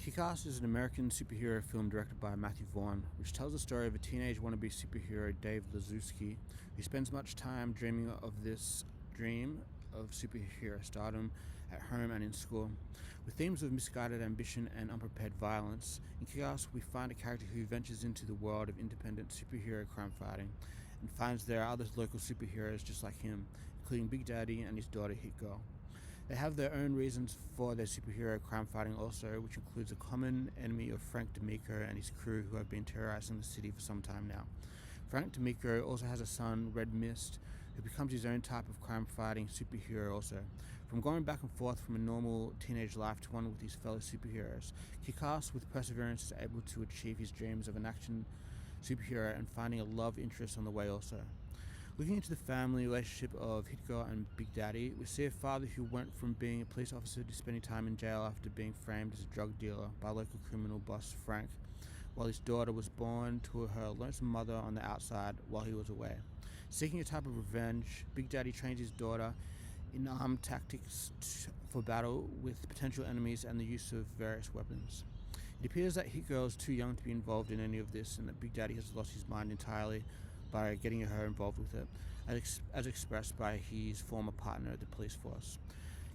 Kick-Ass is an American superhero film directed by Matthew Vaughn, which tells the story of a teenage wannabe superhero, Dave Lazuski, who spends much time dreaming of this dream of superhero stardom at home and in school. With themes of misguided ambition and unprepared violence, in Kick-Ass we find a character who ventures into the world of independent superhero crime fighting and finds there are other local superheroes just like him, including Big Daddy and his daughter Hit Girl. They have their own reasons for their superhero crime fighting also, which includes a common enemy of Frank D'Amico and his crew who have been terrorizing the city for some time now. Frank D'Amico also has a son, Red Mist, who becomes his own type of crime fighting superhero also. From going back and forth from a normal teenage life to one with his fellow superheroes, Kick-Ass with perseverance is able to achieve his dreams of an action superhero and finding a love interest on the way also. Looking into the family relationship of Hit Girl and Big Daddy, we see a father who went from being a police officer to spending time in jail after being framed as a drug dealer by local criminal boss Frank, while his daughter was born to her lonesome mother on the outside while he was away. Seeking a type of revenge, Big Daddy trains his daughter in armed tactics for battle with potential enemies and the use of various weapons. It appears that Hit Girl is too young to be involved in any of this and that Big Daddy has lost his mind entirely by getting her involved with it, as expressed by his former partner at the police force.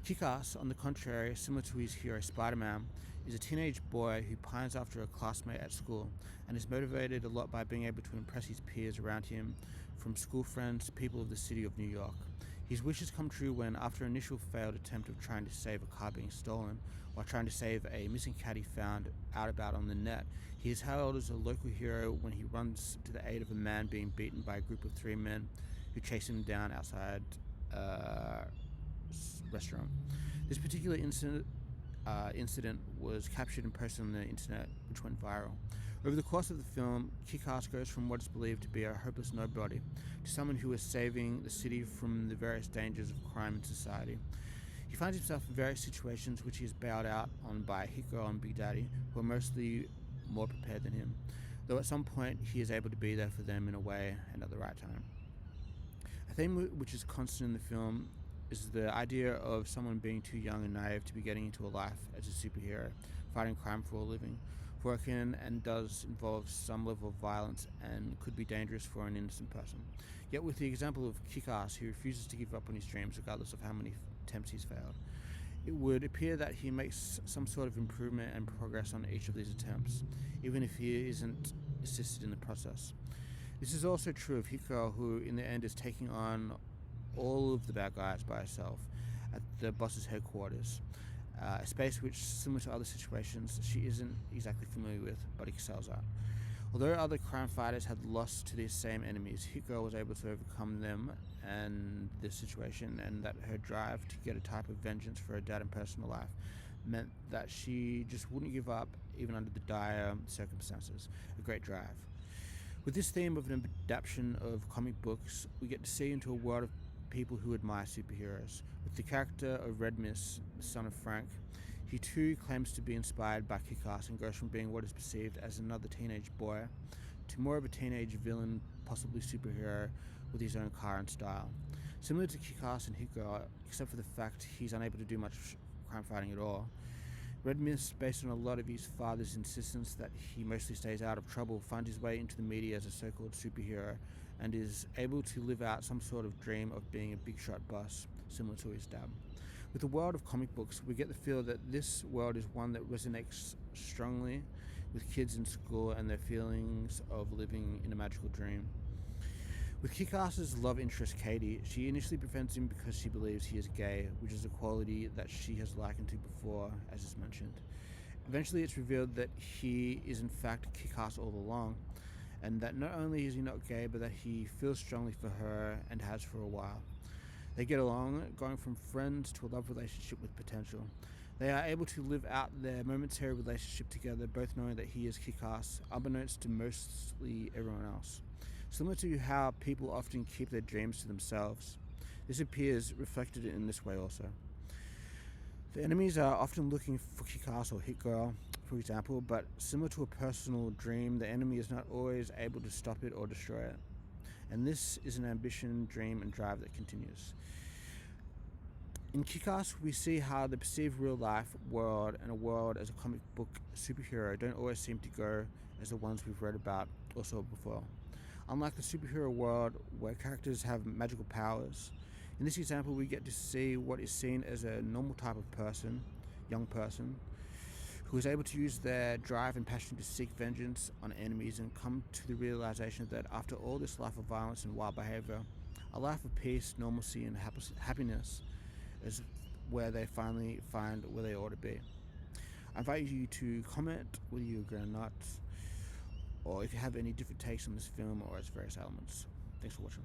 Kick-Ass, on the contrary, similar to his hero Spider-Man, is a teenage boy who pines after a classmate at school and is motivated a lot by being able to impress his peers around him, from school friends to people of the city of New York. His wishes come true when, after an initial failed attempt of trying to save a car being stolen, while trying to save a missing cat he found out about on the net, he is hailed as a local hero when he runs to the aid of a man being beaten by a group of three men who chase him down outside a restaurant. This particular incident was captured and posted on the internet, which went viral. Over the course of the film, Kick-Ass goes from what is believed to be a hopeless nobody to someone who is saving the city from the various dangers of crime in society. He finds himself in various situations which he is bailed out on by Hit Girl and Big Daddy, who are mostly more prepared than him, though at some point he is able to be there for them in a way and at the right time. A theme which is constant in the film is the idea of someone being too young and naive to be getting into a life as a superhero, fighting crime for a living, for it can and does involve some level of violence and could be dangerous for an innocent person. Yet with the example of Kick-Ass, who refuses to give up on his dreams regardless of how many attempts he's failed, it would appear that he makes some sort of improvement and progress on each of these attempts, even if he isn't assisted in the process. This is also true of Hit Girl, who in the end is taking on all of the bad guys by herself at the boss's headquarters, a space which, similar to other situations, she isn't exactly familiar with but excels at. Although other crime fighters had lost to these same enemies, Hit Girl was able to overcome them and this situation, and that her drive to get a type of vengeance for her dad in personal life meant that she just wouldn't give up even under the dire circumstances. A great drive. With this theme of an adaptation of comic books, we get to see into a world of people who admire superheroes. With the character of Red Mist, the son of Frank, he too claims to be inspired by Kick-Ass and goes from being what is perceived as another teenage boy to more of a teenage villain, possibly superhero, with his own car and style. Similar to Kick-Ass and Hit Girl, except for the fact he's unable to do much crime fighting at all, Red Mist, based on a lot of his father's insistence that he mostly stays out of trouble, finds his way into the media as a so-called superhero and is able to live out some sort of dream of being a big shot boss, similar to his dad. With the world of comic books, we get the feel that this world is one that resonates strongly with kids in school and their feelings of living in a magical dream. With Kick-Ass's love interest Katie, she initially befriends him because she believes he is gay, which is a quality that she has likened to before, as is mentioned. Eventually it's revealed that he is in fact Kick-Ass all along, and that not only is he not gay, but that he feels strongly for her and has for a while. They get along, going from friends to a love relationship with potential. They are able to live out their momentary relationship together, both knowing that he is Kick-Ass, unbeknownst to mostly everyone else. Similar to how people often keep their dreams to themselves, this appears reflected in this way also. The enemies are often looking for Kick-Ass or Hit Girl, for example, but similar to a personal dream, the enemy is not always able to stop it or destroy it. And this is an ambition, dream, and drive that continues. In Kick-Ass, we see how the perceived real-life world and a world as a comic book superhero don't always seem to go as the ones we've read about or saw before. Unlike the superhero world where characters have magical powers, in this example we get to see what is seen as a normal type of person, young person, who is able to use their drive and passion to seek vengeance on enemies and come to the realization that after all this life of violence and wild behavior, a life of peace, normalcy, and happiness is where they finally find where they ought to be. I invite you to comment whether you agree or not, or if you have any different takes on this film or its various elements. Thanks for watching.